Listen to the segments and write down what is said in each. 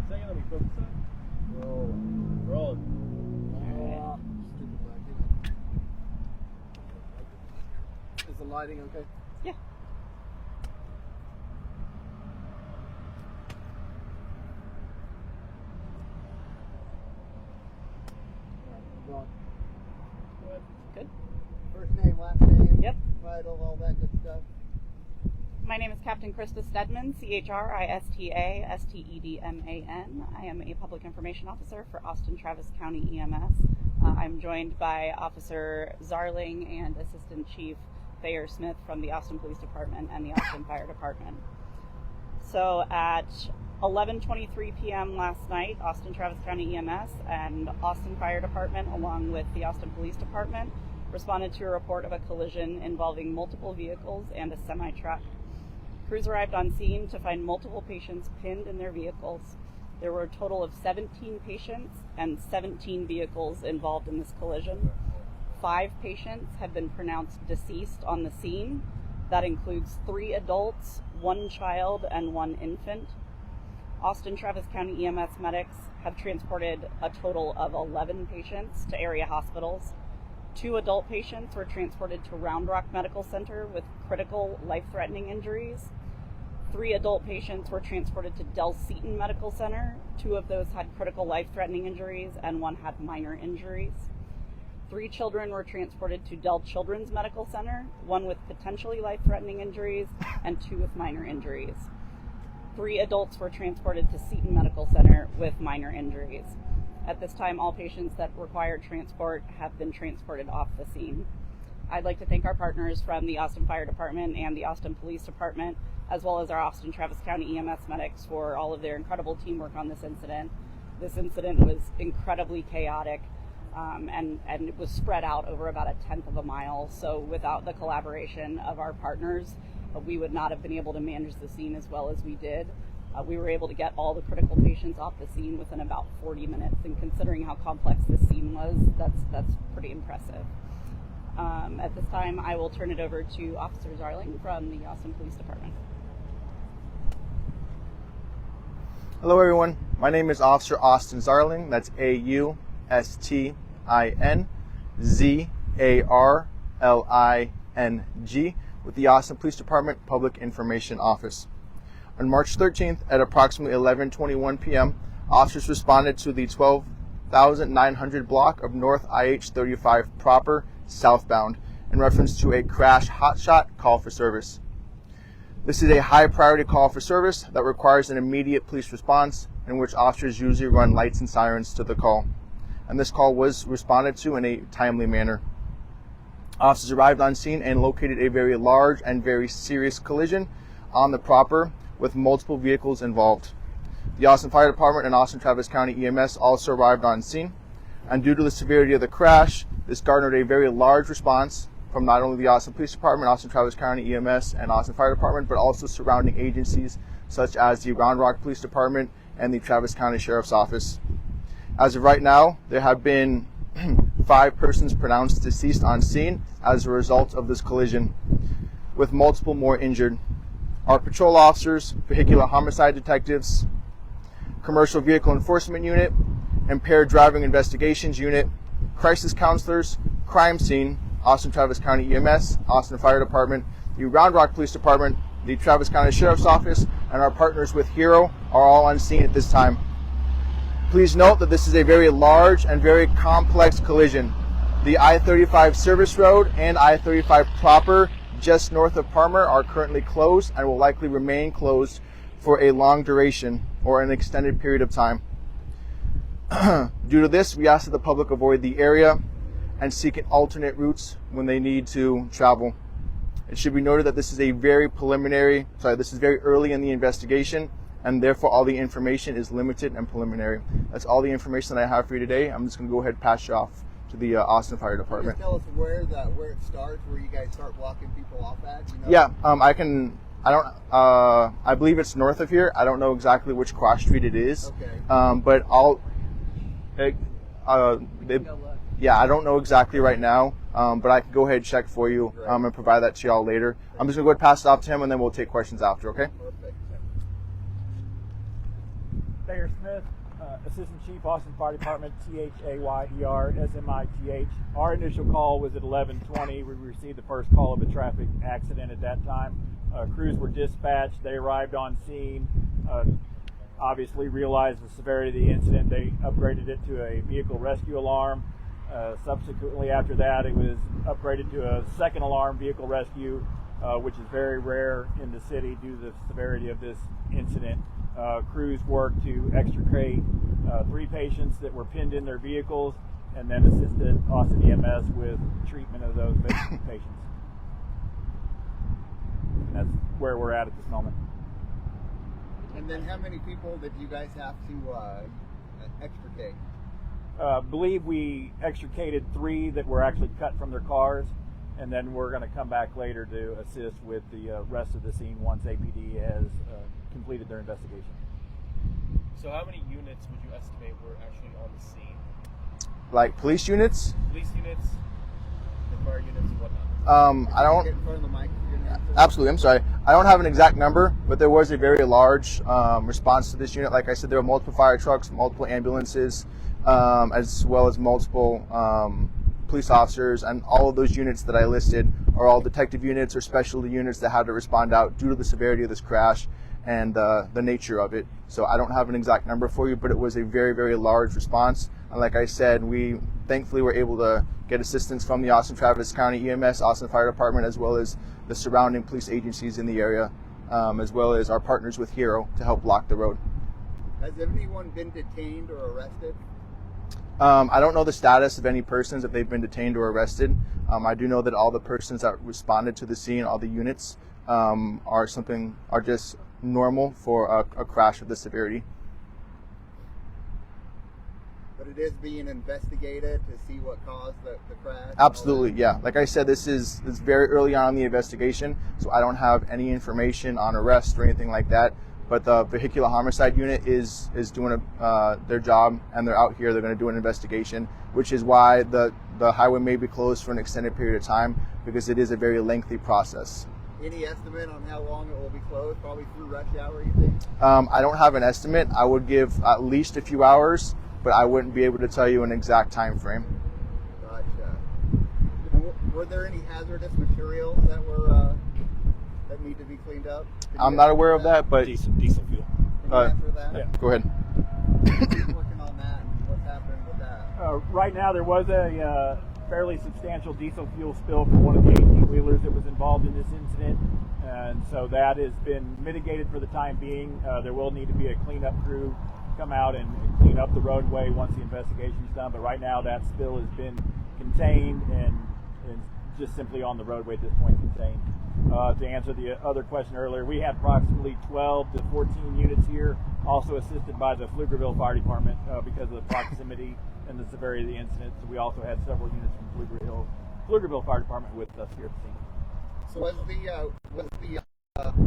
second, let me focus on. Roll. Roll. Is the lighting okay? Yeah. Go on. Good. First name, last name, Yep. title, all that good stuff. My name is Captain Krista Stedman, CHRISTA STEDMAN. I am a Public Information Officer for Austin Travis County EMS. I'm joined by Officer Zarling and Assistant Chief Thayer Smith from the Austin Police Department and the Austin Fire Department. So at 11:23 p.m. last night, Austin Travis County EMS and Austin Fire Department, along with the Austin Police Department, responded to a report of a collision involving multiple vehicles and a semi-truck. Crews arrived on scene to find multiple patients pinned in their vehicles. There were a total of 17 patients and 17 vehicles involved in this collision. 5 patients have been pronounced deceased on the scene. That includes 3 adults, 1 child, and 1 infant. Austin Travis County EMS medics have transported a total of 11 patients to area hospitals. 2 adult patients were transported to Round Rock Medical Center with critical life-threatening injuries. 3 adult patients were transported to Del Seton Medical Center. 2 of those had critical life-threatening injuries and 1 had minor injuries. 3 children were transported to Del Children's Medical Center, 1 with potentially life-threatening injuries and 2 with minor injuries. 3 adults were transported to Seton Medical Center with minor injuries. At this time, all patients that required transport have been transported off the scene. I'd like to thank our partners from the Austin Fire Department and the Austin Police Department, as well as our Austin Travis County EMS medics for all of their incredible teamwork on this incident. This incident was incredibly chaotic, and it was spread out over about 1/10 of a mile. So without the collaboration of our partners, we would not have been able to manage the scene as well as we did. We were able to get all the critical patients off the scene within about 40 minutes, and considering how complex the scene was, that's pretty impressive. At this time, I will turn it over to Officer Zarling from the Austin Police Department. Hello everyone, my name is Officer Austin Zarling, that's AUSTINZARLING, with the Austin Police Department Public Information Office. On March 13th at approximately 11:21 p.m., officers responded to the 12,900 block of North IH-35 proper southbound in reference to a crash hotshot call for service. This is a high priority call for service that requires an immediate police response, in which officers usually run lights and sirens to the call. And this call was responded to in a timely manner. Officers arrived on scene and located a very large and very serious collision on the proper with multiple vehicles involved. The Austin Fire Department and Austin Travis County EMS also arrived on scene, and due to the severity of the crash, this garnered a very large response from not only the Austin Police Department, Austin Travis County EMS, and Austin Fire Department, but also surrounding agencies such as the Round Rock Police Department and the Travis County Sheriff's Office. As of right now, there have been 5 persons pronounced deceased on scene as a result of this collision, with multiple more injured. Our patrol officers, vehicular homicide detectives, commercial vehicle enforcement unit, impaired driving investigations unit, crisis counselors, crime scene, Austin Travis County EMS, Austin Fire Department, the Round Rock Police Department, the Travis County Sheriff's Office, and our partners with Hero are all on scene at this time. Please note that this is a very large and very complex collision. The I-35 service road and I-35 proper just north of Parmer are currently closed and will likely remain closed for a long duration or an extended period of time. Due to this, we ask that the public avoid the area and seek alternate routes when they need to travel. It should be noted that this is very early in the investigation, and therefore all the information is limited and preliminary. That's all the information that I have for you today. I'm just going to go ahead and pass you off to the Austin Fire Department. Can you just tell us where it starts, where you guys start blocking people off at? You know? Yeah, I believe it's north of here. I don't know exactly which cross street it is. Okay. But I don't know exactly right now, but I can go ahead and check for you and provide that to y'all later. I'm just going to go ahead and pass it off to him, and then we'll take questions after, okay? Perfect. Thayer Smith, Assistant Chief, Austin Fire Department, THAYER, SMITH. Our initial call was at 11:20. We received the first call of a traffic accident at that time. Crews were dispatched. They arrived on scene. Obviously realized the severity of the incident. They upgraded it to a vehicle rescue alarm. Subsequently after that, it was upgraded to a second alarm vehicle rescue, which is very rare in the city due to the severity of this incident. Crews worked to extricate 3 patients that were pinned in their vehicles, and then assisted Austin EMS with treatment of those patients. And that's where we're at this moment. And then how many people did you guys have to extricate? Believe we extricated 3 that were actually cut from their cars, and then we're going to come back later to assist with the rest of the scene once APD has completed their investigation. So how many units would you estimate were actually on the scene? Like police units? Police units, the fire units, and whatnot. I don't. Get in front of the mic. Absolutely, I'm sorry. I don't have an exact number, but there was a very large response to this unit. Like I said, there were multiple fire trucks, multiple ambulances, as well as multiple police officers, and all of those units that I listed are all detective units or specialty units that had to respond out due to the severity of this crash and the nature of it. So I don't have an exact number for you, but it was a very, very large response. And like I said, we thankfully were able to get assistance from the Austin Travis County EMS, Austin Fire Department, as well as the surrounding police agencies in the area, as well as our partners with Hero to help block the road. Has anyone been detained or arrested? I don't know the status of any persons, if they've been detained or arrested. I do know that all the persons that responded to the scene, all the units, are just normal for a crash of this severity. But it is being investigated to see what caused the crash? Absolutely, yeah. Like I said, this is very early on in the investigation, so I don't have any information on arrest or anything like that. But the vehicular homicide unit is doing their job, and they're out here. They're going to do an investigation, which is why the highway may be closed for an extended period of time, because it is a very lengthy process. Any estimate on how long it will be closed? Probably through rush hour, you think? I don't have an estimate. I would give at least a few hours, but I wouldn't be able to tell you an exact time frame. Gotcha. Were there any hazardous materials that need to be cleaned up? I'm not aware of that, but Diesel fuel. Can you answer that? Yeah. Go ahead. Who's working on that, and what's happening with that? Right now, there was a fairly substantial diesel fuel spill for one of the 18-wheelers that was involved in this incident, and so that has been mitigated for the time being. There will need to be a cleanup crew come out and clean up the roadway once the investigation is done, but right now that spill has been contained and just simply on the roadway at this point contained. To answer the other question earlier, we had approximately 12 to 14 units here, also assisted by the Pflugerville Fire Department because of the proximity and the severity of the incident. So we also had several units from Pflugerville Fire Department with us here at the scene. So was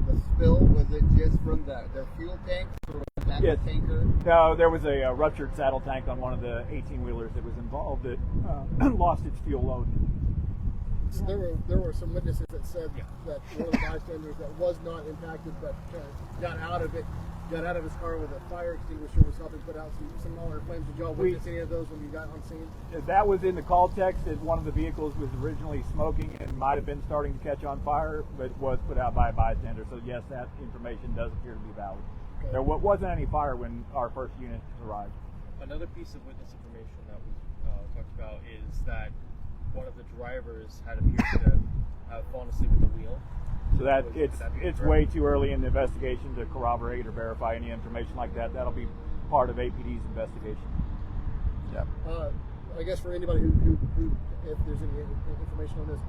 the spill, was it just from their fuel tanks, or was that Yes. the tanker? No, there was a ruptured saddle tank on one of the 18-wheelers that was involved that lost its fuel load. So there were some witnesses that said that one of the bystanders that was not impacted but got out of his car with a fire extinguisher, was helping put out some smaller flames. Did y'all witness any of those when you got on scene? That was in the call text that one of the vehicles was originally smoking and might have been starting to catch on fire, but was put out by a bystander. So yes, that information does appear to be valid. Okay. There wasn't any fire when our first unit arrived. Another piece of witness information that was talked about is that one of the drivers had appeared to have fallen asleep at the wheel. So it's way too early in the investigation to corroborate or verify any information like that. That'll be part of APD's investigation. Yeah. I guess for anybody who if there's any information on this,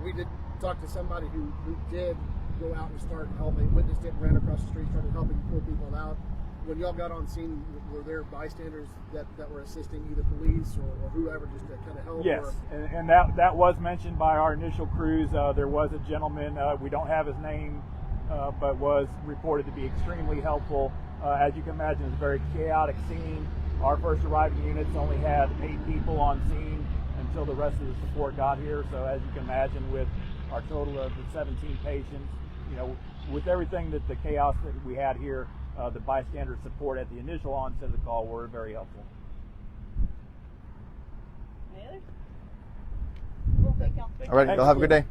we did talk to somebody who did go out and start helping, witnessed it, ran across the street, started helping pull people out. When y'all got on scene, were there bystanders that were assisting either police or whoever just to kind of help? Yes, and that was mentioned by our initial crews. There was a gentleman, we don't have his name, but was reported to be extremely helpful. As you can imagine, it's a very chaotic scene. Our first arriving units only had 8 people on scene until the rest of the support got here. So as you can imagine, with our total of the 17 patients, with everything that the chaos that we had here, the bystander support at the initial onset of the call were very helpful. Any others? Cool, thank y'all. All right, y'all have a good day.